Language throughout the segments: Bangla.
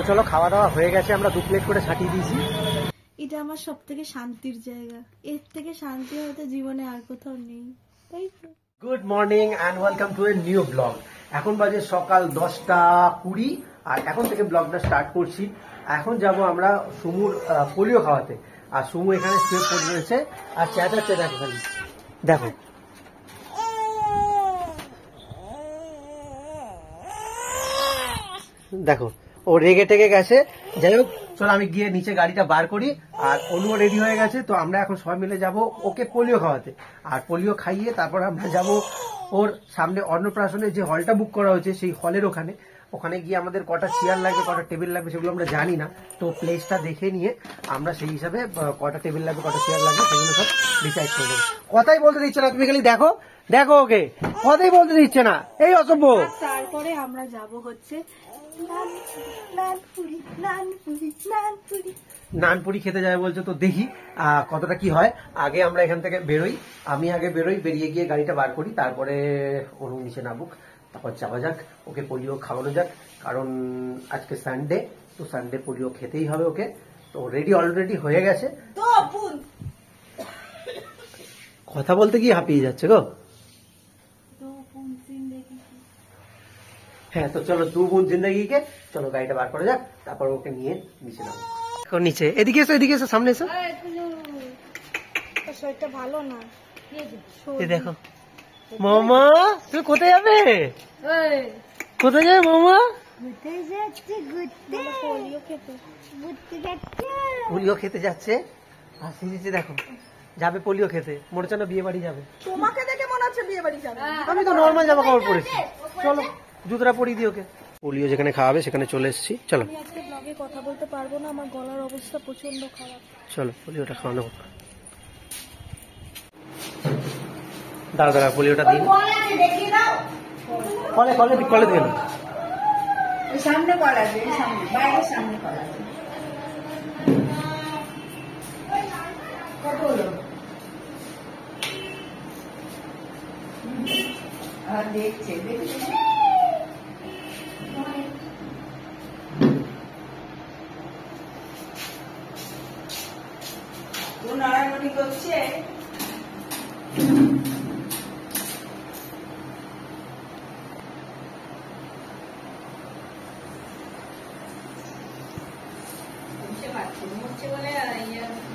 চলো খাওয়া দাওয়া হয়ে গেছে, আমরা 2 প্লেট করে ছাটিয়ে দিয়েছি। এটা আমার সবথেকে শান্তির জায়গা, এর থেকে শান্তি হয়তো জীবনে আর কোথাও নেই, তাই তো। Good morning and welcome to a new blog. এখন বাজে সকাল 10:20 আর এখন থেকে ব্লগটা স্টার্ট করছি। এখন যাব আমরা সুমুর পোলিও খাওয়াতে, আর সুমু এখানে শুয়ে পড়ে রয়েছে আর চেঁচাচ্ছে। দেখো খালি, দেখো দেখো ও রেগে টেগে গেছে। যাই হোক চলো আমি গিয়ে নিচে গাড়িটা বার করি, আর অনুও রেডি হয়ে গেছে। তো আমরা এখন সবাই মিলে যাব ওকে পোলিও খাওয়াতে, আর পোলিও খাইয়ে তারপর আমরা যাব ওর সামনে অন্নপ্রাশনের যে হলটা বুক করা হয়েছে সেই হলের ওখানে গিয়ে আমাদের কটা চেয়ার লাগবে, কটা টেবিল লাগবে সেগুলো আমরা জানি না। তো প্লেসটা দেখে নিয়ে আমরা সেই হিসাবে কটা টেবিল লাগবে, কটা চেয়ার লাগবে সেগুলো সব ডিসাইড করে দেবো। কথাই বলতে দিচ্ছে না, তুমি খালি দেখো দেখো ওকে, কথাই বলতে দিচ্ছে না, এই অসভ্য। তারপরে আমরা যাব হচ্ছে নানপুরি খেতে যাবে বলছে, তো দেখি কতটা কি হয়। আগে আমরা এখান থেকে বেরোই, আমি আগে বেরোই, বেরিয়ে গিয়ে গাড়িটা বার করি, তারপরে অনু নিচে নামুক, তারপর যাওয়া যাক, ওকে পোলিও খাওয়ানো যাক। কারণ আজকে সানডে, তো সানডে পোলিও খেতেই হবে ওকে। তো রেডি অলরেডি হয়ে গেছে, কথা বলতে গিয়ে হাঁপিয়ে যাচ্ছে গো। হ্যাঁ তো চলো 2 বুন জিন্দেগিকে, চলো গাড়িটা বার করা যাক, তারপর ওকে নিয়ে নিচে নামো। এখন নিচে, এদিকে এসো, এদিকে এসো, সামনে এসো। শরীরটা ভালো না, এই দেখো মামা, তুমি কোথায় যাবে? কোথায় যাবে মামা? পোলিও খেতে যাচ্ছে। আর সিরিজে দেখো যাবে পোলিও খেতে, মনে হচ্ছে না বিয়ে বাড়ি যাবে। তোমাকে দেখে মনে হচ্ছে বিয়ে বাড়ি যাবে। আমি তো নর্মাল জামা কাপড় পরেছি, চলো জুতোটা পরিয়ে দিই ওকে। পোলিও যেখানে খাওয়াবে সেখানে চলে এসেছি, চলো। আমি আজকে ব্লগে কথা বলতে পারবো না, আমার গলার অবস্থা প্রচন্ড খারাপ। চলো পোলিওটা খাওয়ানো হোক। দাঁড়া পোলিওটা দিন, কলে কলে কলে দিয়ে সামনে কল আছে, সামনে বাইরের সামনে কল আছে। কত হলো? আর দেখছে দেখছে ও নাড়ানাড়ি করছে।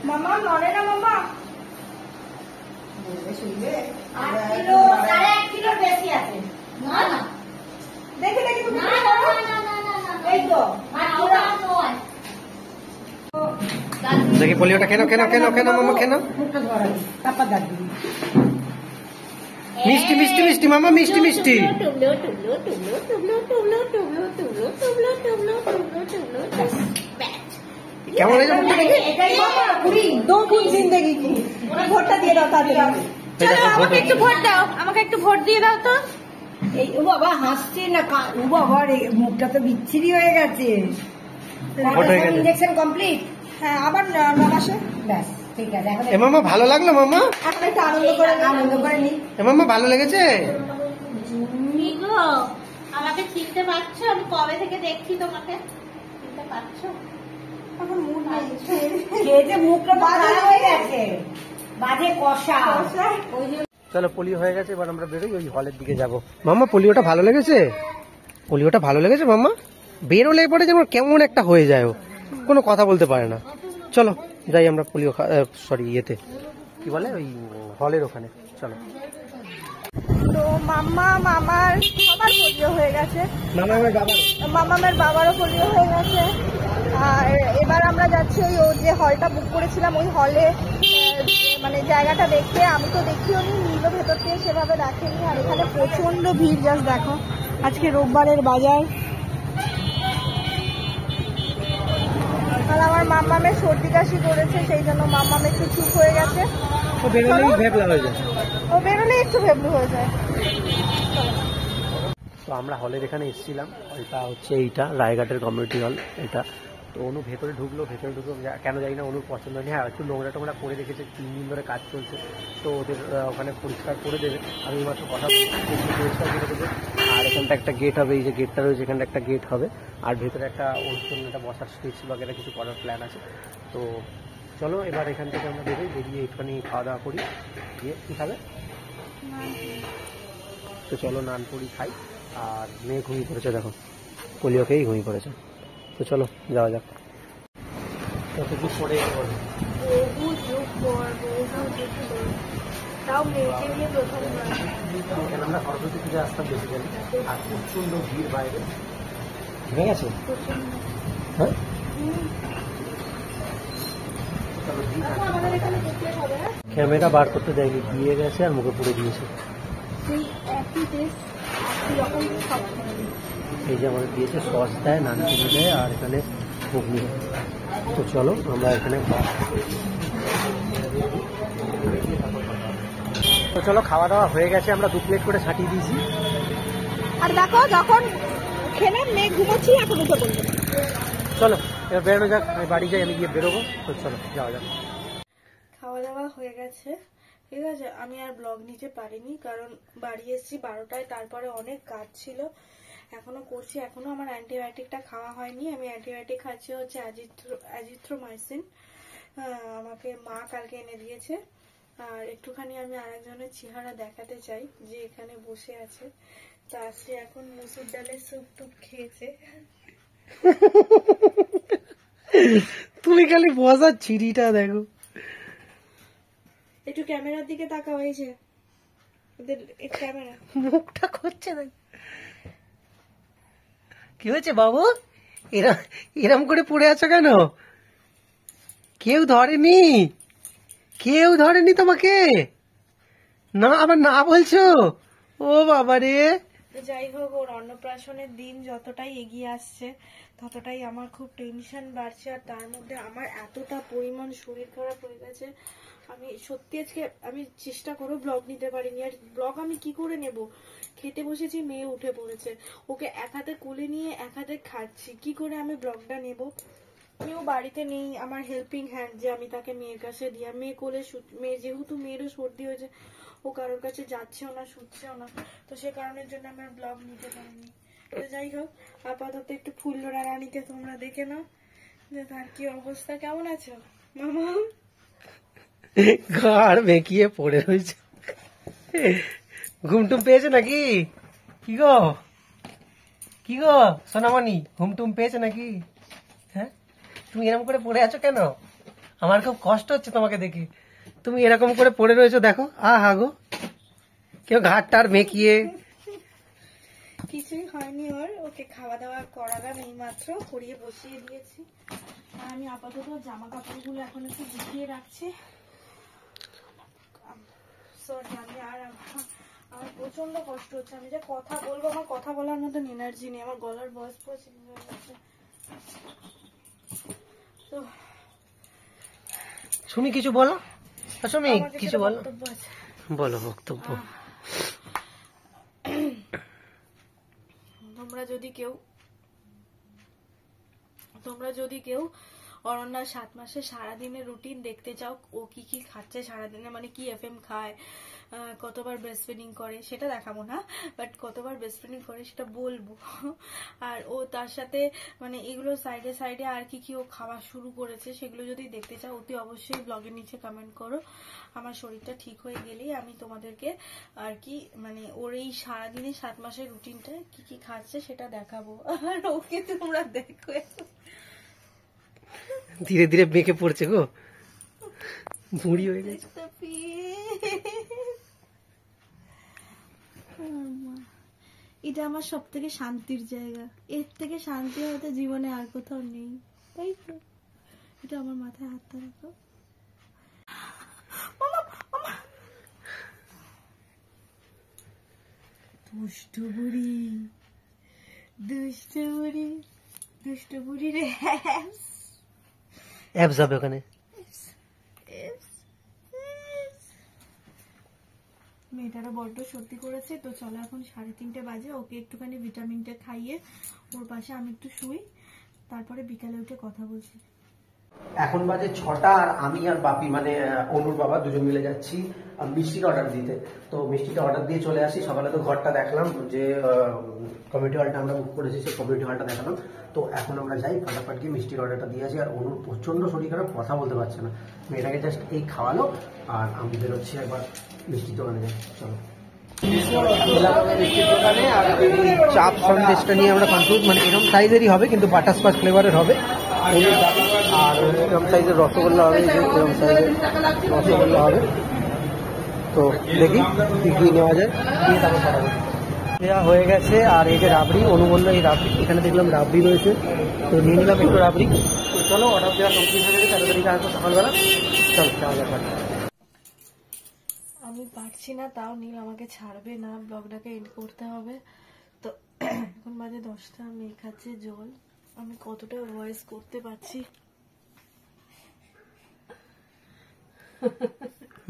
মামা নড়ে না, মামা শুনবে 1.5 কিলো বেশি আছে। না না দেখে দেখে তুমি এই তো দেখি পোলিওটা কেন কেন কেন কেন মামা কেন? মুখটা ধরা তারপর দাঁত দিবি। মিষ্টি মিষ্টি মিষ্টি মামা, মিষ্টি মিষ্টি। কেমন হয়েছে? এটাই বাবা পুরি 2 গুণ জিন্দেগি কি। ওরা ভোটটা দিয়ে দাও তাড়াতাড়ি। চলো আমাকে একটু ভোট দাও, আমাকে একটু ভোট দিয়ে দাও তো। এই ও বাবা হাসছে না, ও বাবা রে মুখটা তো বিচ্ছিরি হয়ে গেছে। Injection complete. হ্যাঁ আবার নমাসে ব্যাস ঠিক আছে। এখন এ মামা ভালো লাগলো মামা? এখন একটু আনন্দ করে নি। এ মামা ভালো লেগেছে? আমাকে চিনতে পারছো? আমি কবে থেকে দেখছি তোমাকে, চিনতে পারছো? এখন মুড নাই, খেয়ে মুখটা বাজে হয়ে গেছে, বাজে কষা। চলো পোলিও হয়ে গেছে, এবার আমরা বেরোই, ওই হলের দিকে যাব। মামা পোলিওটা ভালো লেগেছে? পোলিওটা ভালো লেগেছে মামা? বেরোলে পরে যেন কেমন একটা হয়ে যায়, ও কোনো কথা বলতে পারে না। চলো যাই আমরা পোলিও সরি ইয়েতে কি বলে ওই হলের ওখানে, চলো। তো মামার সবার পোলিও হয়ে গেছে, মামামের বাবারও পোলিও হয়ে গেছে। আর এবার আমরা যাচ্ছি ওই যে হলটা বুক করেছিলাম ওই হলে, মানে জায়গাটা দেখতে। আমি তো দেখিও নি, নীলও ভেতর থেকে সেভাবে দেখেনি। আর এখানে প্রচন্ড ভিড়, জাস্ট দেখো আজকে রোববারের বাজার। আর আমার মাম্মামের সর্দি কাশি করেছে, সেই জন্য মাম্মাম একটু চুপ হয়ে গেছে। ও বেরোলেই ভেবলা হয়ে যায়, ও বেরোলে একটু ভেবলু হয়ে যায়। তো আমরা হলের এখানে এসেছিলাম, এটা হচ্ছে এইটা রায়ঘাটের কমিউনিটি হল এটা। তো অনু ভেতরে ঢুকলো কেন জানি না, অনুর পছন্দ নেই। হ্যাঁ একটু নোংরা টোংরা করে রেখেছে, 3 দিন ধরে কাজ চলছে, তো ওদের ওখানে পরিষ্কার করে দেবে। আমি মাত্র কথা বলছি পরিষ্কার করে দেবে। আর আর এখানটা একটা গেট হবে, এই যে গেটটা রয়েছে এখানটা একটা গেট হবে, আর ভেতরে একটা ওর জন্য একটা বসার স্টেজ বাগেরা কিছু করার প্ল্যান আছে। তো চলো এবার এখান থেকে আমরা বেরিয়ে একটুখানি খাওয়া দাওয়া করি, গিয়ে কী খাবে? তো চলো নানপুরি খাই। আর মেয়ে ঘুমিয়ে পড়েছে, দেখো পোলিওকেই ঘুমিয়ে পড়েছে। তো চলো যাওয়া যাক। কতটুকু পড়ে বলো? এখানে আমরা সরস্বতী পূজা আসতাম বেসিক্যালি, আর প্রচন্ড ভিড় বাইরে, ঠিক আছে? হ্যাঁ ক্যামেরা বার করতে দেয়নি, দিয়ে গেছে আর মুখে পুড়ে দিয়েছে। এই যে আমাদের দিয়েছে সস দেয়, নানপুরি দেয়, আর এখানে ঘুগনি দেয়। তো চলো আমরা এখানে তো চলো খাওয়া দাওয়া হয়ে গেছে, আমরা 2 প্লেট করে ছাটিয়ে দিয়েছি। আর দেখো যখন খেলে মেয়ে ঘুমোচ্ছি এখন উঠে পড়বে। চলো এবার বেরোনো যাক, আমি বাড়ি যাই, আমি গিয়ে বেরোবো। তো চলো যাওয়া যাক। খাওয়া দাওয়া হয়ে গেছে, ঠিক আছে। আমি আর ব্লগ নিতে পারিনি কারণ বাড়ি এসেছি 12টায়, তারপরে অনেক কাজ ছিল, এখনো করছি, এখনো আমার অ্যান্টিবায়োটিকটা খাওয়া হয়নি। আমি অ্যান্টিবায়োটিক খাচ্ছি হচ্ছে অ্যাজিথ্রোমাইসিন, আমাকে মা কালকে এনে দিয়েছে। আর একটুখানি আমি আরেকজনের চেহারা দেখাতে চাই যে এখানে বসে আছে, তা সে এখন মসুর ডালের স্যুপ টুপ খেয়েছে। তুমি খালি বসার চিড়িটা দেখো, একটু ক্যামেরার দিকে তাকা হয়েছে, ওদের ক্যামেরা মুখটা করছে না। কি হয়েছে বাবু, এরম করে পড়ে আছো কেন? কেউ ধরেনি, কেউ ধরেনি তোমাকে? না আবার না বলছো? ও বাবা রে। যাই হোক, ওর অন্নপ্রাশনের দিন যতটাই এগিয়ে আসছে ততটাই আমার খুব টেনশন বাড়ছে, আর তার মধ্যে আমার এতটা পরিমাণ শরীর খারাপ হয়ে গেছে। আমি সত্যি আজকে আমি চেষ্টা করবো ব্লগ নিতে পারিনি, আর ব্লগ আমি কি করে নেব? খেতে বসেছি, মেয়ে উঠে পড়েছে, ওকে এক হাতে কোলে নিয়ে এক হাতে খাচ্ছি, কি করে আমি ব্লগটা নেব? কেউ বাড়িতে নেই আমার হেল্পিং হ্যান্ড যে আমি তাকে মেয়ের কাছে দিয়া, মেয়ে কোলে মেয়ে যেহেতু মেয়েরও সর্দি হয়েছে, ও কারোর কাছে যাচ্ছেও না, শুচ্ছেও না, তো সে কারণের জন্য আমার ব্লগ নিতে পারিনি। তো যাই হোক, আপাতত একটু ফুল্লরা রানীকে তোমরা দেখে নাও যে তার কি অবস্থা। কেমন আছো মামা? ঘাড় বেঁকিয়ে পড়ে রয়েছে, ঘুমটুম পেয়েছে নাকি? কি গো, কি গো সোনামণি, ঘুমটুম পেয়েছে নাকি? হ্যাঁ তুমি এরকম করে পড়ে আছো কেন? আমার খুব কষ্ট হচ্ছে তোমাকে দেখে, তুমি এরকম করে পড়ে রয়েছো, দেখো। আহা গো, কেউ ঘাটটার মেকিয়ে। কিছুই হয়নি ওর, ওকে খাওয়া দাওয়া করালাম এই মাত্র, করিয়ে বসিয়ে দিয়েছি। আর আমি আপাতত জামা কাপড়গুলো এখন একটু গুছিয়ে রাখছি। আর আমার প্রচন্ড কষ্ট হচ্ছে, আমি যে কথা বলবো, আমার কথা বলার মতন এনার্জি নেই, আমার গলার ভয়েস চেঞ্জ হয়ে গেছে। তো শুনি কিছু বলো, শুনি কিছু বলো, বলো বক্তব্য। তোমরা যদি কেউ অরণ্যার 7 মাসে সারাদিনের রুটিন দেখতে চাও, ও কি কি খাচ্ছে সারাদিনে, মানে কি এফএম খায়, কতবার ব্রেস্ট ফিডিং করে, সেটা দেখাবো না, বাট কতবার ব্রেস্ট ফিডিং করে সেটা বলবো। আর ও তার সাথে মানে এগুলো সাইডে সাইডে আর কি কি ও খাওয়া শুরু করেছে, সেগুলো যদি দেখতে চাও অতি অবশ্যই ব্লগের নিচে কমেন্ট করো। আমার শরীরটা ঠিক হয়ে গেলেই আমি তোমাদেরকে আর কি মানে ওর এই সারাদিনে 7 মাসের রুটিনটা কি কি খাচ্ছে সেটা দেখাবো, আর ওকে তোমরা দেখো। ধীরে ধীরে বেঁকে পড়ছে গো, বুড়ি হয়ে গেছে। এটা আমার সব থেকে শান্তির জায়গা, এর থেকে শান্তি হয়তো জীবনে আর কোথাও নেই, তাই তো? এটা আমার মাথায় হাতটা রাখো। দুষ্টু বুড়ি, দুষ্টু বুড়ি, দুষ্টু বুড়ি রে। অ্যাপস হবে ওখানে। মেয়েটারও বড্ড সর্দি করেছে, তো চলো এখন 3:30 বাজে, ওকে একটুখানি ভিটামিনটা খাইয়ে ওর পাশে আমি একটু শুই, তারপরে বিকালে উঠে কথা বলছি। এখন বাজে 6টা আর আমি আর বাপি মানে অনুর বাবা দুজন মিলে যাচ্ছি মিষ্টির অর্ডার দিতে। তো মিষ্টিটা অর্ডার দিয়ে চলে আসি। সকালে তো ঘরটা দেখলাম, যে কমিউনিটি হলটা আমরা বুক করেছি সেই কমিউনিটি হলটা দেখালাম। তো এখন আমরা যাই, ফটাফট গিয়ে মিষ্টির অর্ডারটা দিয়ে আসি। আর অনুর প্রচন্ড শরীর খারাপ, কথা বলতে পারছে না। মেয়েটাকে জাস্ট এই খাওয়ালো আর আমি বেরোচ্ছি একবার মিষ্টির দোকানে যাই। চলো দোকানে। আর এই চাপ সন্দেশটা নিয়ে আমরা কনফিউজ, মানে এরকম সাইজেরই হবে কিন্তু বাটারস্কচ ফ্লেভারের হবে। আর এরকম সাইজের রসগোল্লা হবে, এরকম সাইজের রসগোল্লা হবে। তো দেখি কি কি নেওয়া যায়, নিয়ে তারপর পাঠাবো। দেওয়া হয়ে গেছে। আর এই যে রাবড়ি, অনু বললো এই রাবড়ি, এখানে দেখলাম রাবড়ি রয়েছে, তো নিয়ে নিলাম একটু রাবড়ি। তো চলো অর্ডার দেওয়া কমপ্লিট হয়ে গেছে, তাড়াতাড়ি আসবো সকালবেলা। চলো যাওয়া যাক। আমি পারছি না, তাও নীল আমাকে ছাড়বে না, ব্লগটাকে এন্ড করতে হবে। তো এখন বাজে 10টা, মেয়ে খাচ্ছে জল। আমি কতটা ভয়েস করতে পারছি।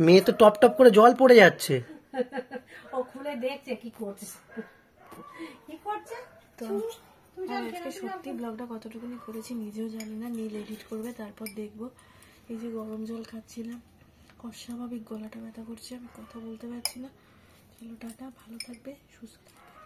মেয়ে তো টপ টপ করে জল পড়ে যাচ্ছে। ও খুলে দেখছে কি করছে, কি করছে। তো আজকে সত্যি ব্লগটা কতটুকুনি করেছি নিজেও জানি না, নীল এডিট করবে তারপর দেখবো। এই যে গরম জল খাচ্ছিলাম, অস্বাভাবিক গলাটা ব্যথা করছে, আমি কথা বলতে পারছি না। চলো টাটা, ভালো থাকবে, সুস্থ থাকবে।